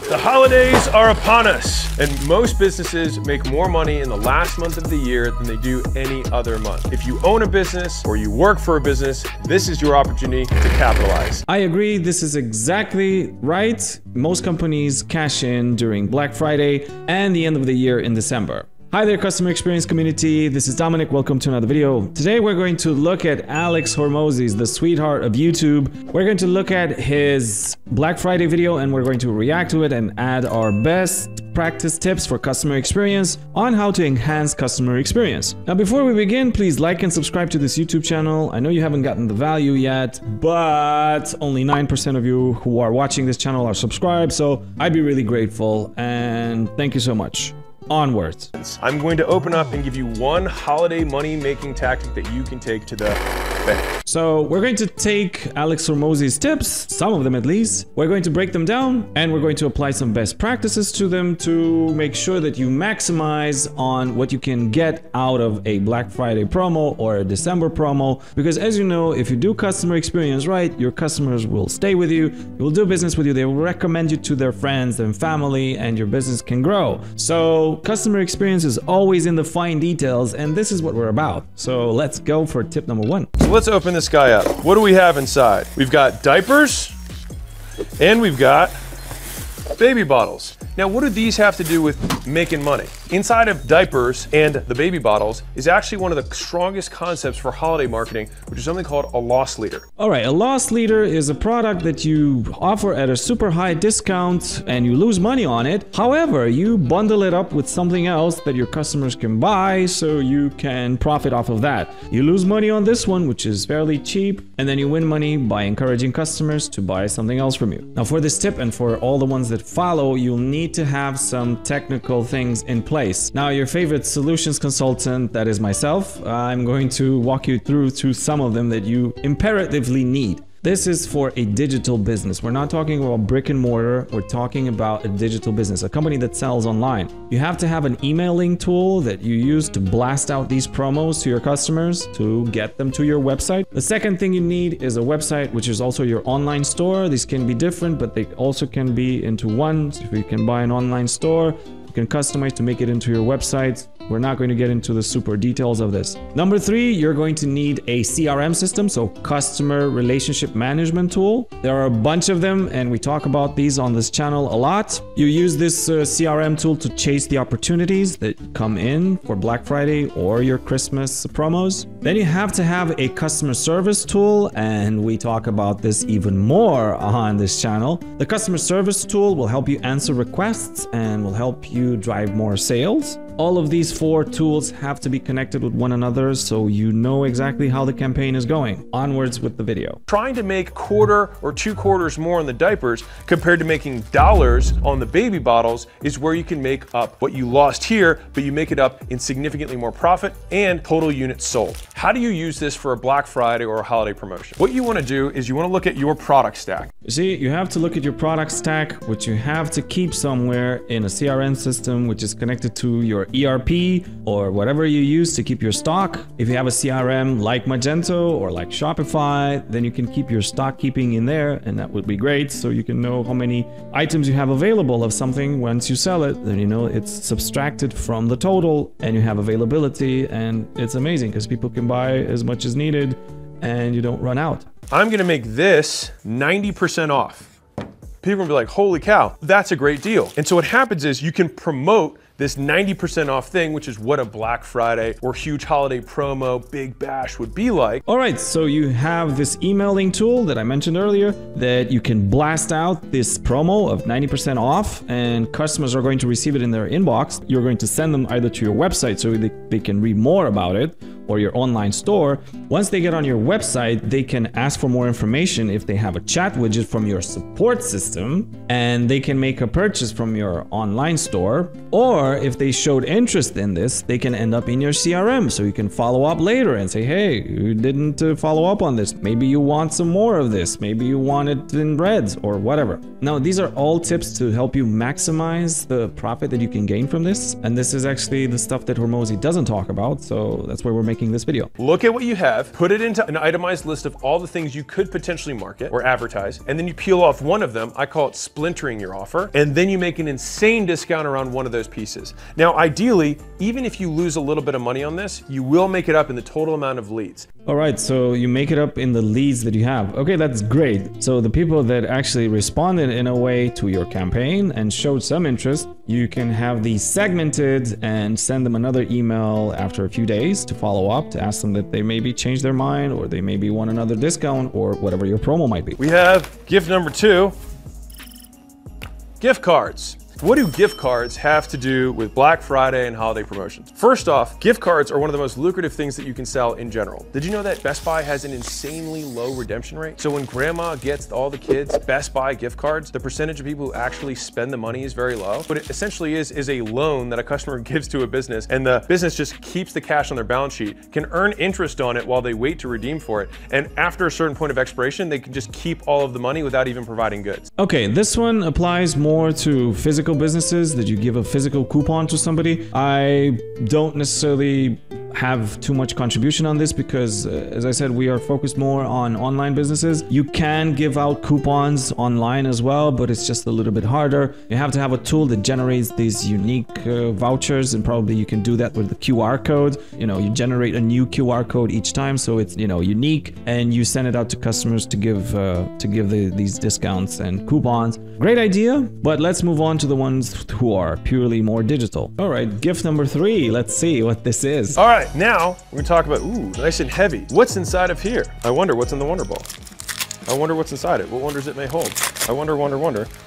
The holidays are upon us, and most businesses make more money in the last month of the year than they do any other month. If you own a business or you work for a business, this is your opportunity to capitalize. I agree, this is exactly right. Most companies cash in during Black Friday and the end of the year in December. Hi there, customer experience community. This is Dominic. Welcome to another video. Today we're going to look at Alex Hormozi, the sweetheart of YouTube. We're going to look at his Black Friday video and we're going to react to it and add our best practice tips for customer experience on how to enhance customer experience. Now, before we begin, please like and subscribe to this YouTube channel. I know you haven't gotten the value yet, but only 9% of you who are watching this channel are subscribed, so I'd be really grateful and thank you so much. Onwards. I'm going to open up and give you one holiday money-making tactic that you can take to the bank. So we're going to take Alex Hormozi's tips, some of them at least. We're going to break them down and we're going to apply some best practices to them to make sure that you maximize on what you can get out of a Black Friday promo or a December promo. Because as you know, if you do customer experience right, your customers will stay with you, they will do business with you, they will recommend you to their friends and family, and your business can grow. So customer experience is always in the fine details, and this is what we're about. So let's go for tip number one. So let's open this guy up. What do we have inside? We've got diapers and we've got baby bottles. Now, what do these have to do with making money? Inside of diapers and the baby bottles is actually one of the strongest concepts for holiday marketing, which is something called a loss leader. All right, a loss leader is a product that you offer at a super high discount and you lose money on it. However, you bundle it up with something else that your customers can buy so you can profit off of that. You lose money on this one, which is fairly cheap, and then you win money by encouraging customers to buy something else from you. Now, for this tip and for all the ones that follow, you'll need to have some technical things in place. Now, your favorite solutions consultant, that is myself, I'm going to walk you through some of them that you imperatively need. This is for a digital business. We're not talking about brick and mortar. We're talking about a digital business, a company that sells online. You have to have an emailing tool that you use to blast out these promos to your customers to get them to your website. The second thing you need is a website, which is also your online store. These can be different, but they also can be into one. So if you can buy an online store, you can customize to make it into your website. We're not going to get into the super details of this. Number three, you're going to need a CRM system, so customer relationship management tool. There are a bunch of them, and we talk about these on this channel a lot. You use this CRM tool to chase the opportunities that come in for Black Friday or your Christmas promos. Then you have to have a customer service tool, and we talk about this even more on this channel. The customer service tool will help you answer requests and will help you drive more sales. All of these four tools have to be connected with one another so you know exactly how the campaign is going. Onwards with the video. Trying to make quarter or 2 quarters more on the diapers compared to making dollars on the baby bottles is where you can make up what you lost here, but you make it up in significantly more profit and total units sold. How do you use this for a Black Friday or a holiday promotion? What you want to do is you want to look at your product stack. You see, you have to look at your product stack, which you have to keep somewhere in a CRM system, which is connected to your ERP or whatever you use to keep your stock. If you have a CRM like Magento or like Shopify, then you can keep your stock keeping in there, and that would be great. So you can know how many items you have available of something. Once you sell it, then you know it's subtracted from the total and you have availability, and it's amazing because people can buy as much as needed and you don't run out. I'm gonna make this 90% off. People will be like, holy cow, that's a great deal. And so what happens is you can promote this 90% off thing, which is what a Black Friday or huge holiday promo, big bash would be like. All right, so you have this emailing tool that I mentioned earlier that you can blast out this promo of 90% off, and customers are going to receive it in their inbox. You're going to send them either to your website so they can read more about it, or your online store. Once they get on your website, they can ask for more information if they have a chat widget from your support system, and they can make a purchase from your online store. Or if they showed interest in this, they can end up in your CRM, so you can follow up later and say, hey, you didn't follow up on this. Maybe you want some more of this. Maybe you want it in reds or whatever. Now, these are all tips to help you maximize the profit that you can gain from this. And this is actually the stuff that Hormozi doesn't talk about. So that's why we're making making this video. Look at what you have, put it into an itemized list of all the things you could potentially market or advertise, and then you peel off one of them. I call it splintering your offer, and then you make an insane discount around one of those pieces. Now, ideally, even if you lose a little bit of money on this, you will make it up in the total amount of leads. All right, so you make it up in the leads that you have. Okay, that's great. So the people that actually responded in a way to your campaign and showed some interest, you can have these segmented and send them another email after a few days to follow up, to ask them that they maybe change their mind or they maybe want another discount or whatever your promo might be. We have gift number 2, gift cards. What do gift cards have to do with Black Friday and holiday promotions? First off, gift cards are one of the most lucrative things that you can sell in general. Did you know that Best Buy has an insanely low redemption rate? So when grandma gets all the kids Best Buy gift cards, the percentage of people who actually spend the money is very low. What it essentially is a loan that a customer gives to a business, and the business just keeps the cash on their balance sheet, can earn interest on it while they wait to redeem for it. And after a certain point of expiration, they can just keep all of the money without even providing goods. Okay, this one applies more to physical businesses, that you give a physical coupon to somebody. I don't necessarily have too much contribution on this because, as I said, we are focused more on online businesses. You can give out coupons online as well, but it's just a little bit harder. You have to have a tool that generates these unique vouchers, and probably you can do that with the QR code. You know, you generate a new QR code each time, so it's, you know, unique, and you send it out to customers to give these discounts and coupons. Great idea, but let's move on to the ones who are purely more digital. All right, gift number 3. Let's see what this is. All right, now we're gonna talk about, ooh, nice and heavy. What's inside of here? I wonder what's in the Wonder Ball. I wonder what's inside it. What wonders it may hold. I wonder,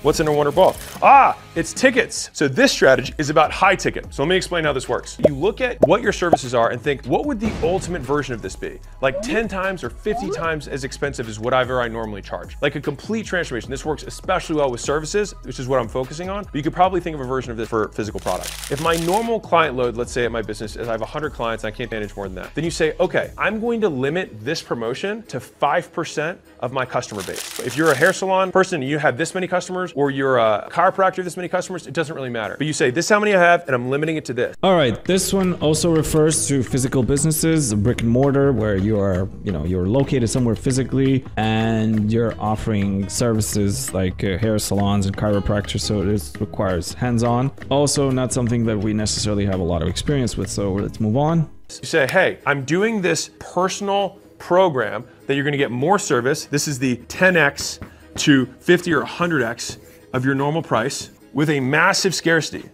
what's in a Wonder Ball? Ah, it's tickets. So this strategy is about high ticket. So let me explain how this works. You look at what your services are and think, what would the ultimate version of this be? Like 10 times or 50 times as expensive as whatever I normally charge. Like a complete transformation. This works especially well with services, which is what I'm focusing on. But you could probably think of a version of this for physical products. If my normal client load, let's say at my business, is I have 100 clients and I can't manage more than that, then you say, okay, I'm going to limit this promotion to 5% of my customer base. If you're a hair salon person and you have this many customers, or you're a chiropractor, this many customers, it doesn't really matter. But you say, this is how many I have, and I'm limiting it to this. All right, this one also refers to physical businesses, brick and mortar, where you are, you're located somewhere physically and you're offering services like hair salons and chiropractors, so this requires hands-on. Also, not something that we necessarily have a lot of experience with, so let's move on. You say, hey, I'm doing this personal program that you're gonna get more service. This is the 10x to 50 or 100x of your normal price with a massive scarcity.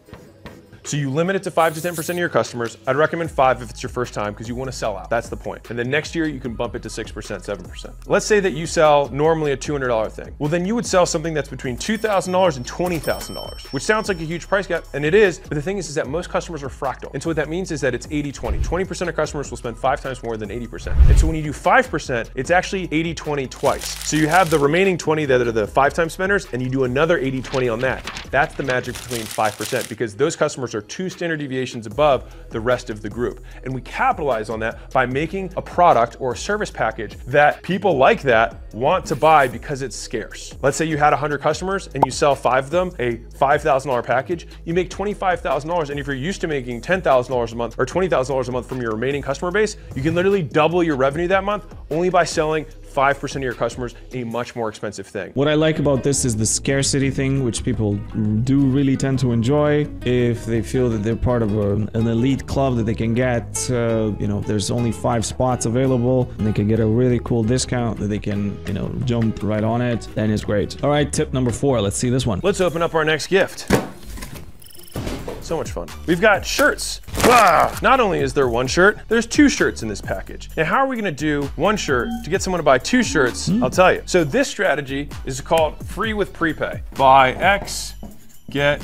So you limit it to 5 to 10% of your customers. I'd recommend 5 if it's your first time because you want to sell out. That's the point. And then next year you can bump it to 6%, 7%. Let's say that you sell normally a $200 thing. Well, then you would sell something that's between $2,000 and $20,000, which sounds like a huge price gap, and it is. But the thing is that most customers are fractal. And so what that means is that it's 80-20. 20% of customers will spend 5 times more than 80%. And so when you do 5%, it's actually 80-20 twice. So you have the remaining 20 that are the 5-time spenders, and you do another 80-20 on that. That's the magic between 5%, because those customers are 2 standard deviations above the rest of the group. And we capitalize on that by making a product or a service package that people like that want to buy because it's scarce. Let's say you had 100 customers and you sell 5 of them a $5,000 package, you make $25,000. And if you're used to making $10,000 a month or $20,000 a month from your remaining customer base, you can literally double your revenue that month only by selling 5% of your customers a much more expensive thing. What I like about this is the scarcity thing, which people do really tend to enjoy if they feel that they're part of an elite club that they can get, there's only 5 spots available and they can get a really cool discount that they can, jump right on it. Then it's great. All right, tip number 4. Let's see this one. Let's open up our next gift. So much fun. We've got shirts. Ah! Not only is there 1 shirt, there's 2 shirts in this package. Now, how are we gonna do 1 shirt to get someone to buy 2 shirts? I'll tell you. So this strategy is called free with prepay. Buy X, get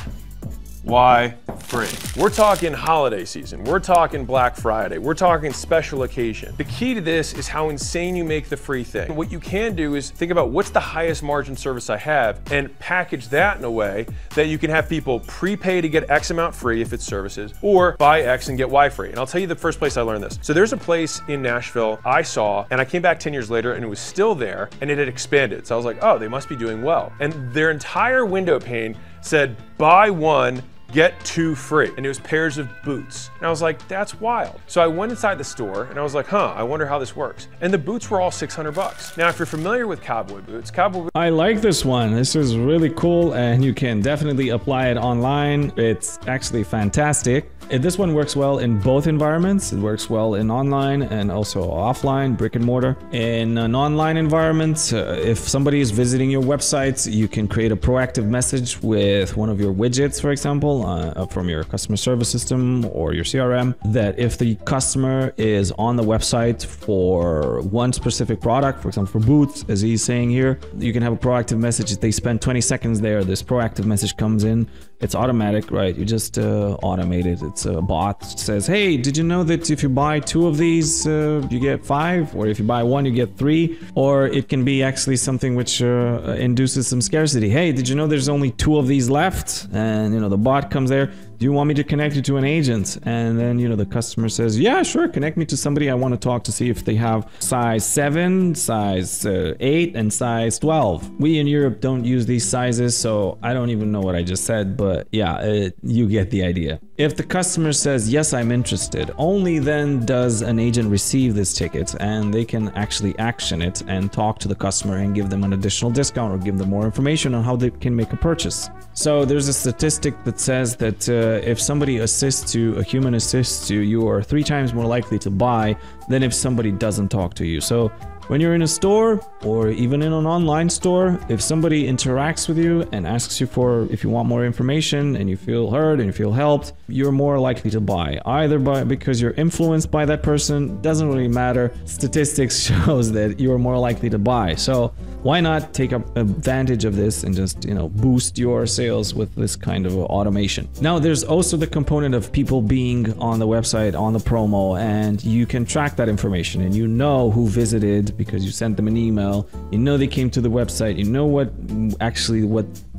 Y free. We're talking holiday season. We're talking Black Friday. We're talking special occasion. The key to this is how insane you make the free thing. What you can do is think about what's the highest margin service I have and package that in a way that you can have people prepay to get X amount free if it's services, or buy X and get Y free. And I'll tell you the first place I learned this. So there's a place in Nashville I saw, and I came back 10 years later and it was still there and it had expanded. So I was like, oh, they must be doing well. And their entire window pane said, buy 1, get 2 free. And it was pairs of boots. And I was like, that's wild. So I went inside the store and I was like, huh, I wonder how this works. And the boots were all $600. Now, if you're familiar with cowboy boots, I like this one. This is really cool and you can definitely apply it online. It's actually fantastic. This one works well in both environments. It works well in online and also offline, brick and mortar. In an online environment, if somebody is visiting your website, you can create a proactive message with one of your widgets, for example, from your customer service system or your CRM, that if the customer is on the website for one specific product, for example, for boots, as he's saying here, you can have a proactive message. If they spend 20 seconds there, this proactive message comes in. It's automatic, right? You just automate it. It's a bot that says, hey, did you know that if you buy 2 of these, you get 5? Or if you buy 1, you get 3? Or it can be actually something which induces some scarcity. Hey, did you know there's only 2 of these left? And, you know, the bot comes there. Do you want me to connect you to an agent? And then, you know, the customer says, yeah, sure, connect me to somebody I want to talk to, see if they have size 7, size 8, and size 12. We in Europe don't use these sizes, so I don't even know what I just said, but yeah, you get the idea. If the customer says, yes, I'm interested, only then does an agent receive this ticket and they can actually action it and talk to the customer and give them an additional discount or give them more information on how they can make a purchase. So there's a statistic that says that if somebody assists you, a human assists you, you are 3 times more likely to buy than if somebody doesn't talk to you. So when you're in a store or even in an online store, if somebody interacts with you and asks you for if you want more information and you feel heard and you feel helped, you're more likely to buy. Either because you're influenced by that person, doesn't really matter. Statistics shows that you're more likely to buy. So why not take advantage of this and just, you know, boost your sales with this kind of automation? Now, there's also the component of people being on the website, on the promo, and you can track that information and you know who visited because you sent them an email. You know they came to the website. You know what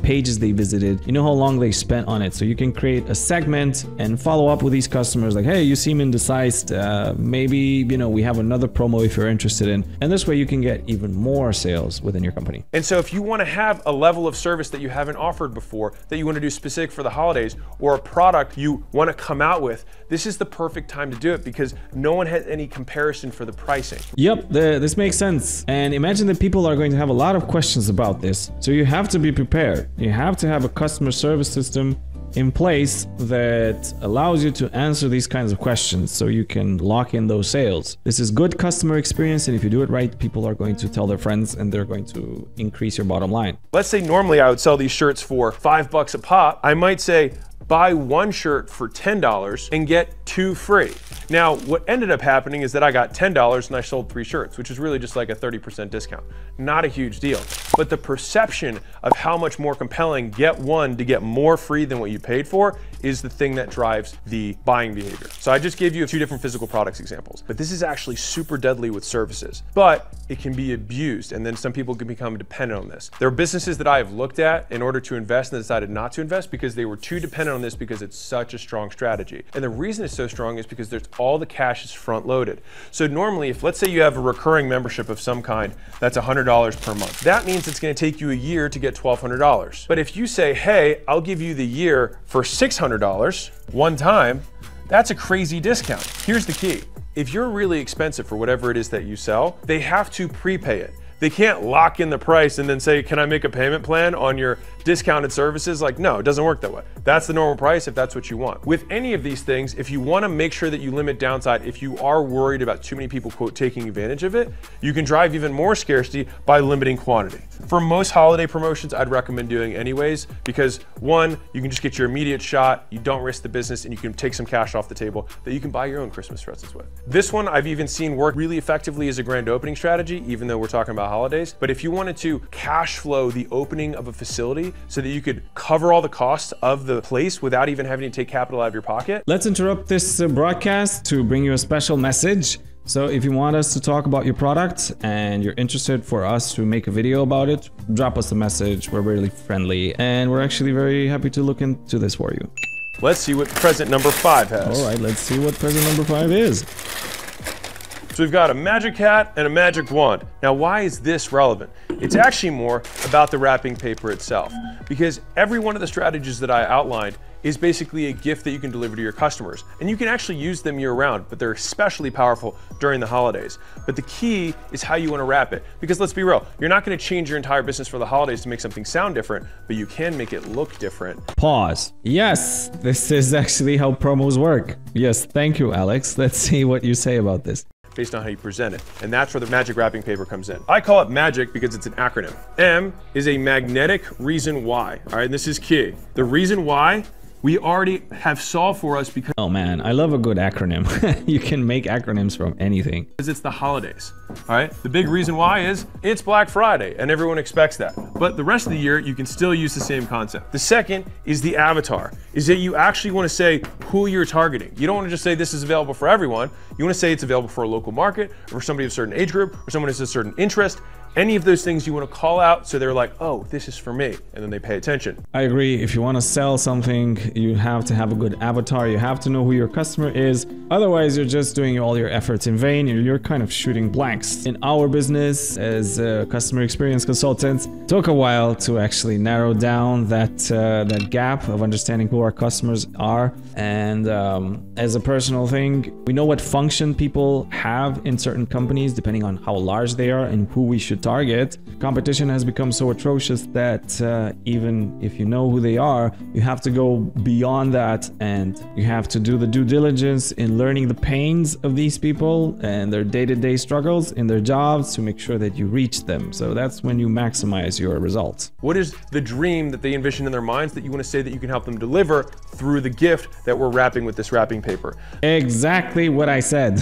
pages they visited. You know how long they spent on it. So you can create a segment and follow up with these customers like, hey, you seem indecisive. Maybe, you know, we have another promo if you're interested in. And this way you can get even more sales within your company. And so if you want to have a level of service that you haven't offered before, that you want to do specific for the holidays, or a product you want to come out with, this is the perfect time to do it because no one has any comparison for the pricing. Yep, this makes sense. And imagine that people are going to have a lot of questions about this. So you have to be prepared. You have to have a customer service system in place that allows you to answer these kinds of questions so you can lock in those sales. This is good customer experience, and if you do it right, people are going to tell their friends and they're going to increase your bottom line. Let's say normally I would sell these shirts for $5 a pop. I might say, buy 1 shirt for $10 and get 2 free. Now, what ended up happening is that I got $10 and I sold 3 shirts, which is really just like a 30% discount. Not a huge deal. But the perception of how much more compelling get 1 to get more free than what you paid for is the thing that drives the buying behavior. So I just gave you 2 different physical products examples, but this is actually super deadly with services. But it can be abused, and then some people can become dependent on this. There are businesses that I have looked at in order to invest and decided not to invest because they were too dependent on this because it's such a strong strategy. And the reason it's so strong is because all the cash is front loaded. So normally, if let's say you have a recurring membership of some kind, that's $100 per month. That means it's gonna take you a year to get $1,200. But if you say, hey, I'll give you the year for $600 one time, that's a crazy discount. Here's the key. If you're really expensive for whatever it is that you sell, they have to prepay it. They can't lock in the price and then say, can I make a payment plan on your discounted services? Like, no, it doesn't work that way. That's the normal price if that's what you want. With any of these things, if you want to make sure that you limit downside, if you are worried about too many people, quote, taking advantage of it, you can drive even more scarcity by limiting quantity. For most holiday promotions, I'd recommend doing anyways, because 1, you can just get your immediate shot, you don't risk the business, and you can take some cash off the table that you can buy your own Christmas pretzels with. This one I've even seen work really effectively as a grand opening strategy, even though we're talking about holidays. But if you wanted to cash flow the opening of a facility so that you could cover all the costs of the place without even having to take capital out of your pocket. Let's interrupt this broadcast to bring you a special message. So if you want us to talk about your product and you're interested for us to make a video about it, drop us a message. We're really friendly and we're actually very happy to look into this for you. Let's see what present number 5 has. All right, let's see what present number 5 is. So we've got a magic hat and a magic wand. Now, why is this relevant? It's actually more about the wrapping paper itself, because every one of the strategies that I outlined is basically a gift that you can deliver to your customers. And you can actually use them year round, but they're especially powerful during the holidays. But the key is how you want to wrap it. Because let's be real, you're not going to change your entire business for the holidays to make something sound different, but you can make it look different. Pause. Yes, this is actually how promos work. Yes, thank you, Alex. Let's see what you say about this. Based on how you present it. And that's where the magic wrapping paper comes in. I call it magic because it's an acronym. M is a magnetic reason why. All right, this is key. The reason why we already have solved for us because— oh man, I love a good acronym. You can make acronyms from anything. Because it's the holidays, all right? The big reason why is it's Black Friday and everyone expects that. But the rest of the year, you can still use the same concept. The second is the avatar, is that you actually want to say who you're targeting. You don't want to just say this is available for everyone. You want to say it's available for a local market, or for somebody of a certain age group, or someone who has a certain interest. Any of those things you want to call out so they're like, oh, this is for me, and then they pay attention. I agree. If you want to sell something, you have to have a good avatar. You have to know who your customer is. Otherwise, you're just doing all your efforts in vain. You're kind of shooting blanks. In our business, as customer experience consultants, it took a while to actually narrow down that gap of understanding who our customers are. And as a personal thing, we know what function people have in certain companies, depending on how large they are and who we should target. Competition has become so atrocious that even if you know who they are, you have to go beyond that, and you have to do the due diligence in learning the pains of these people and their day-to-day struggles in their jobs to make sure that you reach them. So that's when you maximize your results. What is the dream that they envision in their minds that you want to say that you can help them deliver through the gift that we're wrapping with this wrapping paper? Exactly what I said.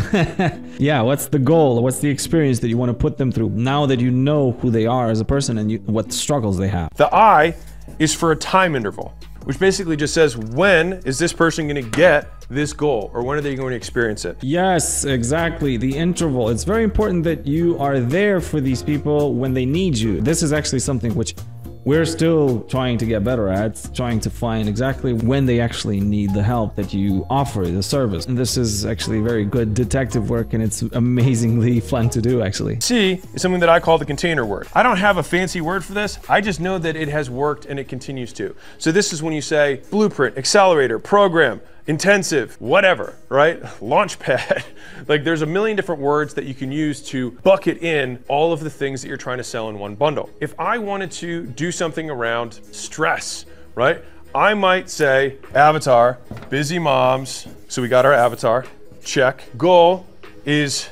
Yeah, what's the goal? What's the experience that you want to put them through now that you know who they are as a person and what struggles they have? The I is for a time interval, which basically just says, when is this person going to get this goal, or when are they going to experience it? Yes, exactly. The interval. It's very important that you are there for these people when they need you. This is actually something which we're still trying to get better at, trying to find exactly when they actually need the help that you offer, the service. And this is actually very good detective work, and it's amazingly fun to do, actually. C is something that I call the container word. I don't have a fancy word for this. I just know that it has worked and it continues to. So this is when you say blueprint, accelerator, program, intensive, whatever, right? Launchpad. Like, there's a million different words that you can use to bucket in all of the things that you're trying to sell in one bundle. If I wanted to do something around stress, right? I might say avatar, busy moms. So we got our avatar, check. Goal is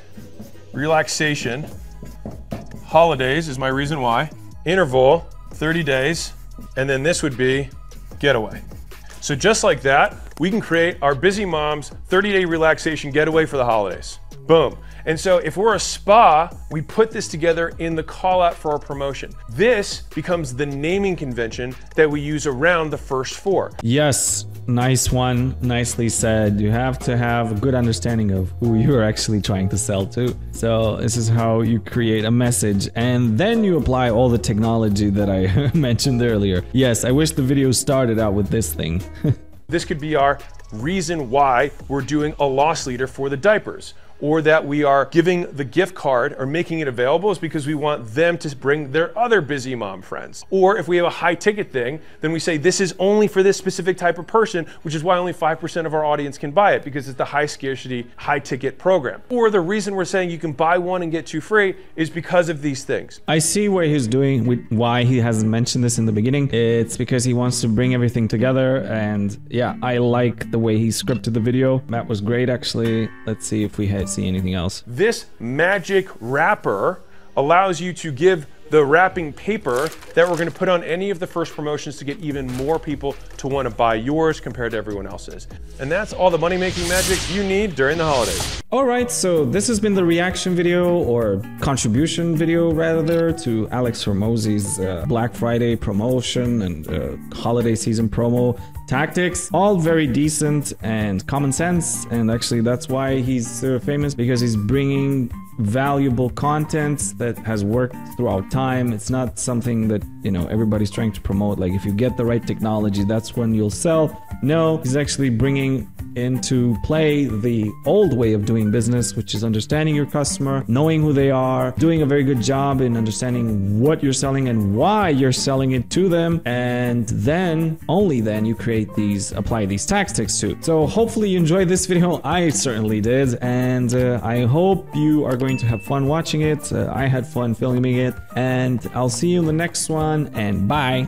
relaxation. Holidays is my reason why. Interval, 30 days. And then this would be getaway. So just like that, we can create our busy mom's 30-day relaxation getaway for the holidays. Boom. And so if we're a spa, we put this together in the call out for our promotion. This becomes the naming convention that we use around the first four. Yes, nice one. Nicely said. You have to have a good understanding of who you're actually trying to sell to. So this is how you create a message, and then you apply all the technology that I mentioned earlier. Yes, I wish the video started out with this thing. This could be our reason why we're doing a loss leader for the diapers, or that we are giving the gift card or making it available is because we want them to bring their other busy mom friends. Or if we have a high ticket thing, then we say this is only for this specific type of person, which is why only 5% of our audience can buy it, because it's the high scarcity, high ticket program. Or the reason we're saying you can buy one and get two free is because of these things. I see what he's doing, why he hasn't mentioned this in the beginning. It's because he wants to bring everything together, and yeah, I like the way he scripted the video. That was great, actually. Let's see if we see anything else. This magic wrapper allows you to give the wrapping paper that we're going to put on any of the first promotions to get even more people to want to buy yours compared to everyone else's. And that's all the money-making magic you need during the holidays. Alright, so this has been the reaction video, or contribution video rather, to Alex Hormozi's Black Friday promotion and holiday season promo tactics. All very decent and common sense, and actually that's why he's famous, because he's bringing valuable content that has worked throughout time. It's not something that, you know, everybody's trying to promote, like if you get the right technology, that's when you'll sell. No, he's actually bringing into play the old way of doing business, which is understanding your customer, knowing who they are, doing a very good job in understanding what you're selling and why you're selling it to them, and then, only then, you apply these tactics to. So hopefully you enjoyed this video. I certainly did, and I hope you are going to have fun watching it. I had fun filming it, and I'll see you in the next one, and bye.